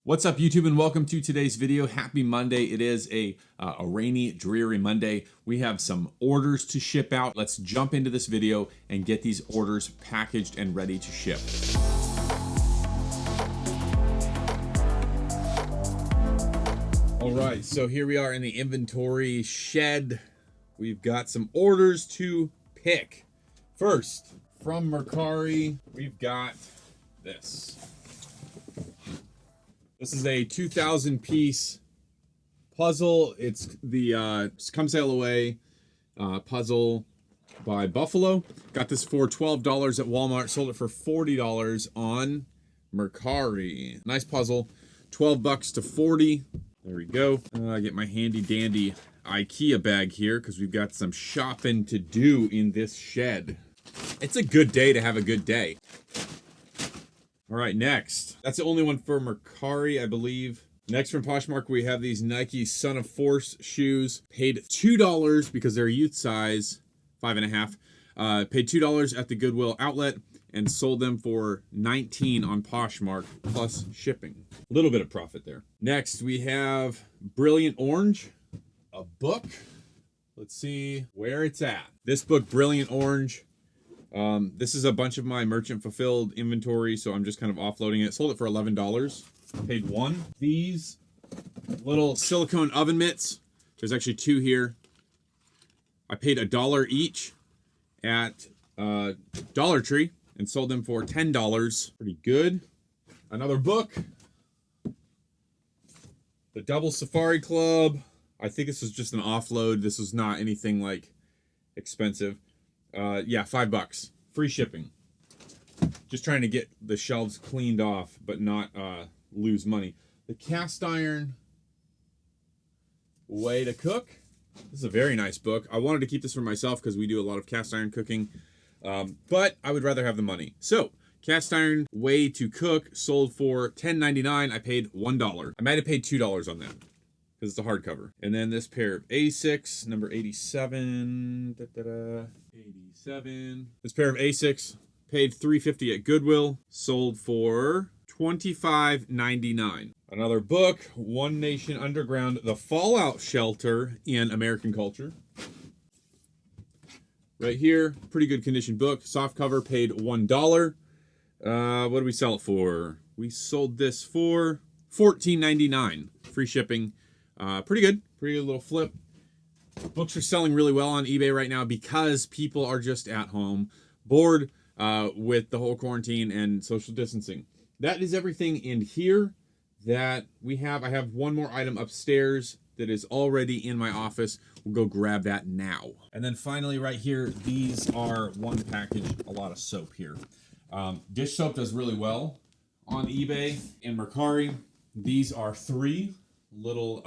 What's up, YouTube, and welcome to today's video. Happy Monday. It is a rainy, dreary Monday. We have some orders to ship out. Let's jump into this video and get these orders packaged and ready to ship. All right, so here we are in the inventory shed. We've got some orders to pick. First, from Mercari, we've got this. This is a 2,000 piece puzzle. It's the Come Sail Away puzzle by Buffalo. Got this for $12 at Walmart. Sold it for $40 on Mercari. Nice puzzle. 12 bucks to 40. There we go. I get my handy dandy IKEA bag here because we've got some shopping to do in this shed. It's a good day to have a good day. All right, next. That's the only one for Mercari, I believe. Next from Poshmark, we have these Nike Son of Force shoes. Paid $2 because they're youth size, 5.5. Paid $2 at the Goodwill outlet and sold them for $19 on Poshmark plus shipping. A little bit of profit there. Next, we have Brilliant Orange, a book. Let's see where it's at. This book, Brilliant Orange. This is a bunch of my merchant fulfilled inventory, so I'm just kind of offloading it. Sold it for $11. Paid $1. These little silicone oven mitts, there's actually 2 here. I paid $1 each at Dollar Tree and sold them for $10. Pretty good. Another book, The Double Safari Club. I think this was just an offload. This was not anything like expensive. Yeah, $5. Free shipping. Just trying to get the shelves cleaned off, but not lose money. The Cast Iron Way to Cook. This is a very nice book. I wanted to keep this for myself because we do a lot of cast iron cooking, but I would rather have the money. So, Cast Iron Way to Cook sold for $10.99. I paid $1. I might have paid $2 on that, because it's a hardcover. And then this pair of Asics, number 87. 87. This pair of Asics paid $3.50 at Goodwill, sold for $25.99. Another book, One Nation Underground, The Fallout Shelter in American Culture. Right here, pretty good condition book. Soft cover, paid $1. What did we sell it for? We sold this for $14.99. Free shipping. Pretty good little flip. Books are selling really well on eBay right now because people are just at home, bored with the whole quarantine and social distancing. That is everything in here that we have. I have one more item upstairs that is already in my office. We'll go grab that now. And then finally right here, these are one package, a lot of soap here. Dish soap does really well on eBay and Mercari. These are 3 little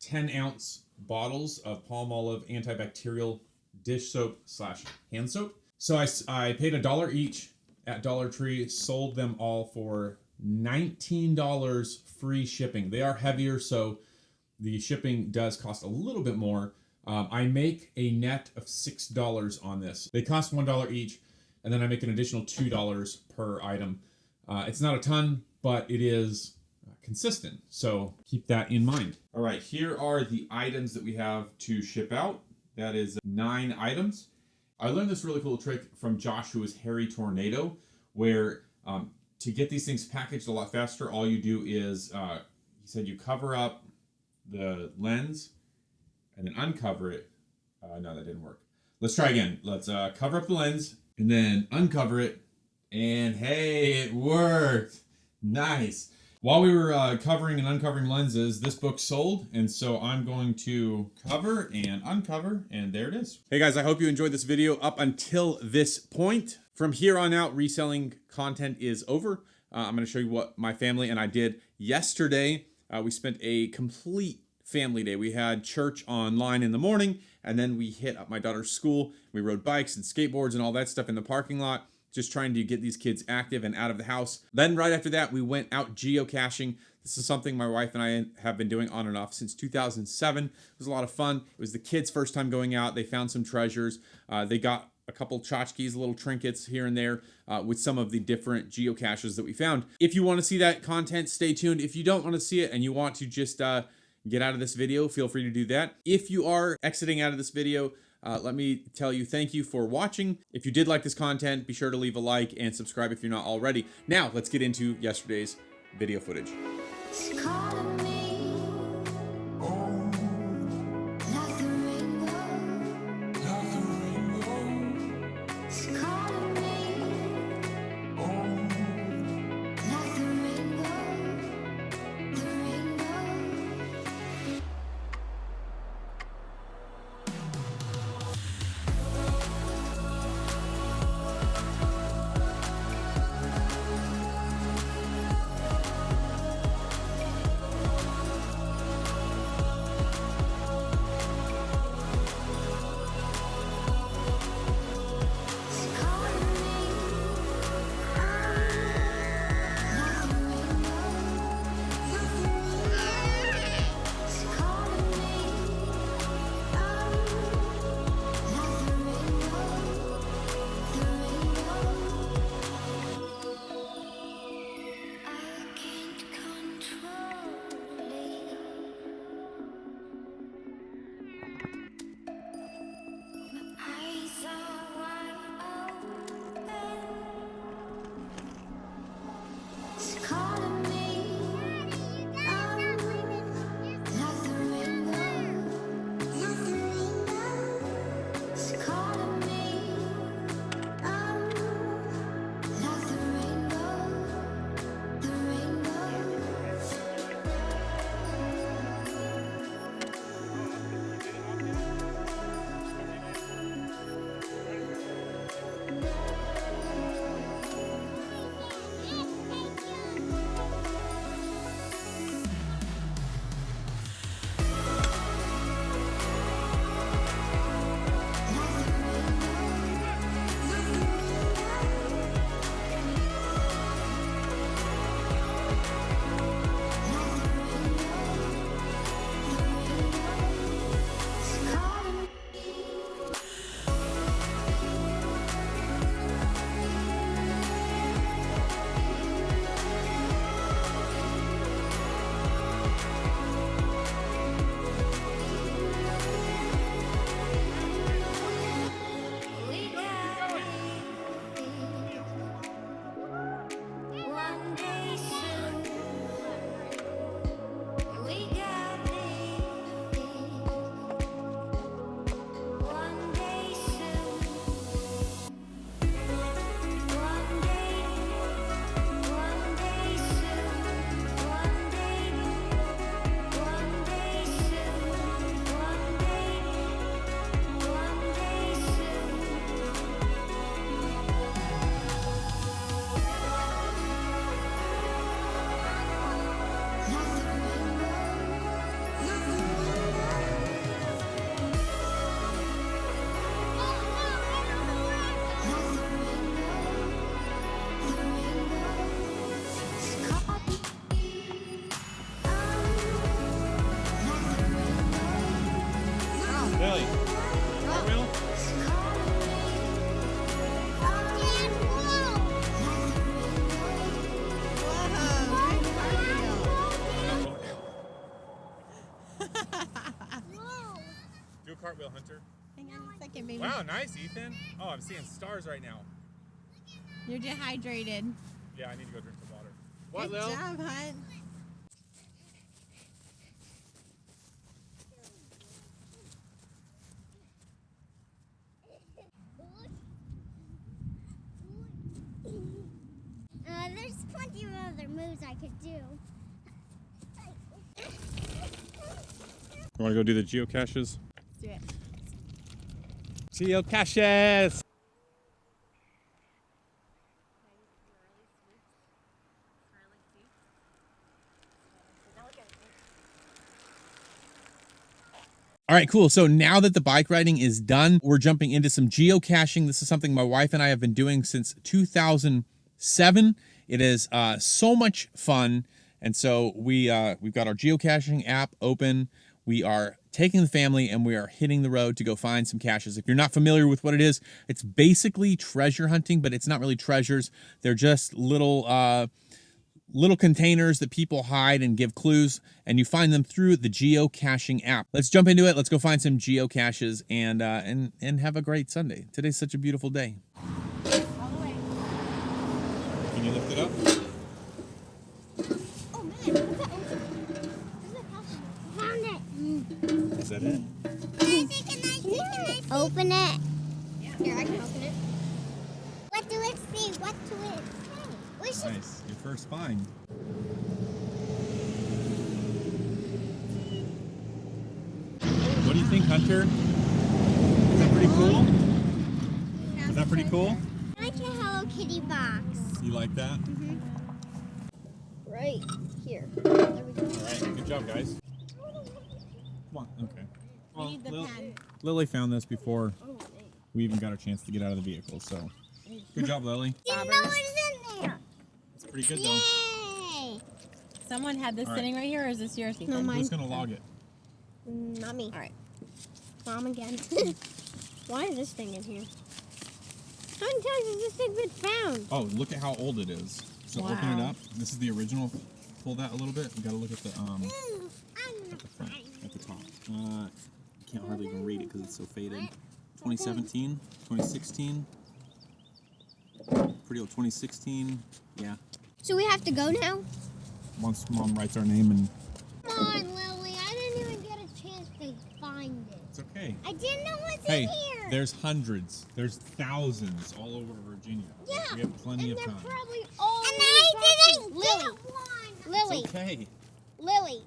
10-ounce bottles of Palmolive antibacterial dish soap / hand soap. So I paid $1 each at Dollar Tree, sold them all for $19 free shipping. They are heavier, so the shipping does cost a little bit more. I make a net of $6 on this. They cost $1 each, and then I make an additional $2 per item. It's not a ton, but it is consistent, so keep that in mind. All right, here are the items that we have to ship out. That is 9 items. I learned this really cool trick from Joshua's Hairy Tornado, where to get these things packaged a lot faster, all you do is, he said you cover up the lens and then uncover it. No, that didn't work. Let's try again. Let's cover up the lens and then uncover it, and hey, it worked. Nice. While we were covering and uncovering lenses, this book sold, and so I'm going to cover and uncover, and there it is. Hey guys, I hope you enjoyed this video up until this point. From here on out, reselling content is over. I'm going to show you what my family and I did yesterday. We spent a complete family day. We had church online in the morning, and then we hit up my daughter's school. We rode bikes and skateboards and all that stuff in the parking lot, just trying to get these kids active and out of the house. Then right after that, we went out geocaching. This is something my wife and I have been doing on and off since 2007. It was a lot of fun. It was the kids' first time going out. They found some treasures. They got a couple tchotchkes, little trinkets here and there with some of the different geocaches that we found. If you want to see that content, stay tuned. If you don't want to see it and you want to just get out of this video, feel free to do that. If you are exiting out of this video, let me tell you thank you for watching. If you did like this content, be sure to leave a like and subscribe if you're not already. Now, let's get into yesterday's video footage. Do a cartwheel, Hunter. Hang on a second, baby. Wow, nice, Ethan. Oh, I'm seeing stars right now. You're dehydrated. Yeah, I need to go drink some water. What, Good Lil? job, Hunt. There's plenty of other moves I could do. You want to go do the geocaches? Let's do it. Geocaches! All right, cool. So now that the bike riding is done, we're jumping into some geocaching. This is something my wife and I have been doing since 2007. It is so much fun. And so we've got our geocaching app open. We are taking the family and we are hitting the road to go find some caches. If you're not familiar with what it is, it's basically treasure hunting, but it's not really treasures. They're just little containers that people hide and give clues, and you find them through the geocaching app. Let's jump into it. Let's go find some geocaches and have a great Sunday. Today's such a beautiful day. All the way. Can you lift it up? Oh man, look at that. Is it possible? Found it. Is that it? Can I open it? Yeah. Here, I can open it. What do it say? What do it say? We should. Nice. Your first find. What do you think, Hunter? Is that pretty cool? Is that pretty cool? I like your Hello Kitty box. You like that? Right here. There we go. All right. Good job, guys. Come on. Okay. We need the pen. Lily found this before Oh, man. we even got a chance to get out of the vehicle, so good job, Lily. Didn't know what was in there. It's pretty good, though. Yay! Someone had this All right. sitting right here, or is this yours, Ethan? No, mine. Who's going to log it? Not me. All right. Mom again. Why is this thing in here? How many times has this thing been found? Oh, look at how old it is. So open it Wow. up. This is the original. Pull that a little bit. You got to look at the I'm gonna front, find at the top. I can't hardly even read it because it's so faded. 2017, 2016. Pretty old 2016. Yeah. So we have to go now? Once Mom writes our name and Come on, Lily. I didn't even get a chance to find it. it's okay. I didn't know what's Hey, in here. there's hundreds. There's thousands all over Virginia. Yeah. We have plenty and of they're time. probably all. And I didn't get one. Lily, It's okay. Lily.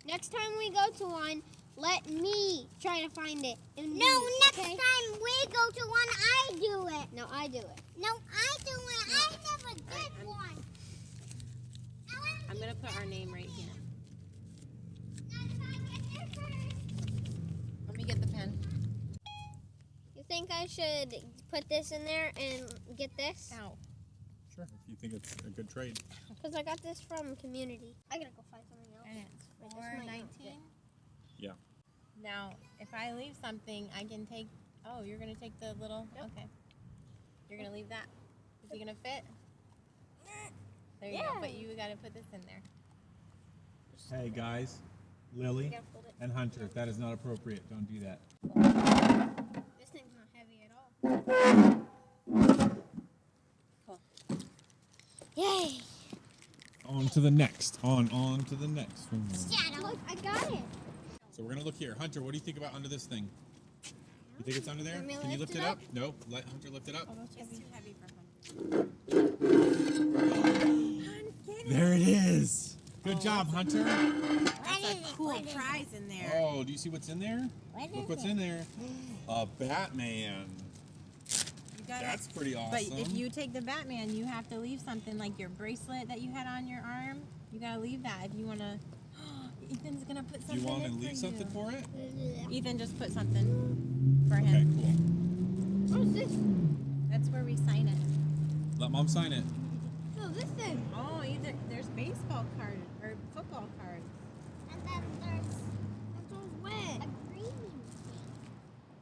Next time we go to one, let me try to find it. No, next time we go to one, I do it. No, I do it. No, I do it. I never did one. I'm gonna put our name right here. Let me get the pen. You think I should put this in there and get this? Ow. Sure. If you think it's a good trade. Because I got this from community. I gotta go find something else. And it's Wait, this might not 4.19. fit. Yeah. Now, if I leave something, I can take. Oh, you're gonna take the little. Yep. Okay. You're gonna leave that. Is it gonna fit? There you Yeah. go. But you gotta put this in there. Hey guys, I Lily gotta fold it. and Hunter, that is not appropriate. Don't do that. This thing's not heavy at all. Cool. Yay! On to the next. On to the next. Shadow. Look, I got it. So we're gonna look here. Hunter, what do you think about under this thing? You think it's under there? Want me to Can you lift lift it it up? No. Let Hunter lift it up. It's too heavy for him. There it is. Good job, Hunter. That's a cool prize in there. Oh, do you see what's in there? Look what's in there. A Batman. You gotta, That's pretty awesome. But if you take the Batman, you have to leave something like your bracelet that you had on your arm. You gotta leave that if you wanna. Ethan's gonna put Do something you want to in leave for something you. for it? Ethan just put something for Okay, him. cool. What is this? That's where we sign it. Let Mom sign it. No, this thing. Oh, either there's baseball cards or football cards. And then there's all wet. A green thing.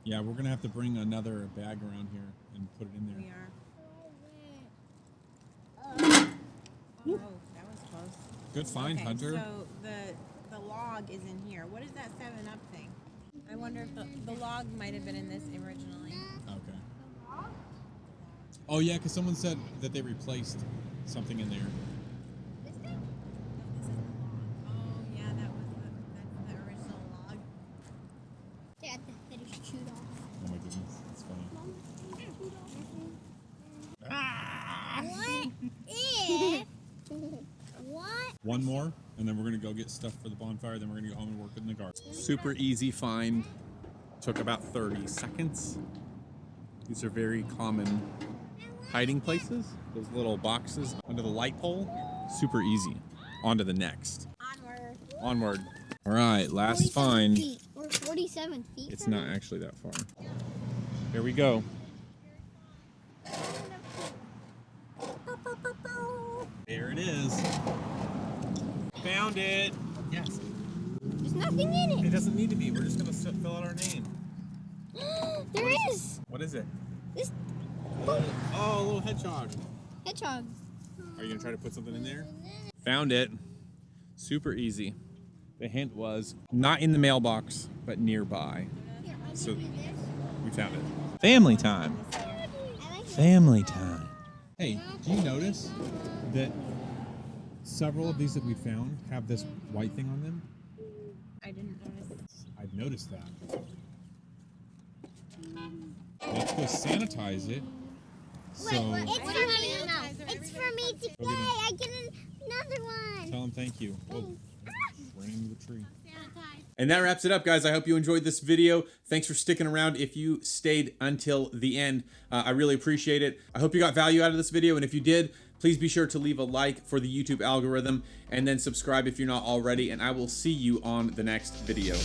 Yeah, we're gonna have to bring another bag around here and put it in We there. are. Oh, that was close. Good find, Okay, Hunter. so the log is in here. What is that 7-Up thing? I wonder if the log might have been in this originally. Okay. Oh yeah, because someone said that they replaced something in there. This thing? No, this is the log. Oh yeah, that's the original log. Dad, that is chewed off. Oh my goodness, that's funny. What? What? One more, and then we're gonna go get stuff for the bonfire. Then we're gonna go home and work in the garden. Super easy find. Took about 30 seconds. These are very common hiding places. Those little boxes under the light pole. Super easy. On to the next. Onward. Onward. All right, last find. Feet. We're 47 feet. It's from not it. actually that far. Here we go. There it is. Found it. Yes. Just nothing in It it. doesn't need to be. We're just gonna fill out our name. There is. What is it? This Oh, a little hedgehog. hedgehog. Are you gonna try to put something in there? Found it. Super easy. The hint was not in the mailbox, but nearby. Here, I'll So- give you this. We found it. Family time. I like Family time. Hey, do you notice that several of these that we found have this white thing on them? I didn't notice. I've noticed that. Let's go sanitize it. So It's for me. It's for me to Go get play. I get another one. tell them thank you. Oh, bring the tree. And that wraps it up, guys. I hope you enjoyed this video. Thanks for sticking around if you stayed until the end. I really appreciate it. I hope you got value out of this video, and if you did, please be sure to leave a like for the YouTube algorithm, and then subscribe if you're not already, and I will see you on the next video.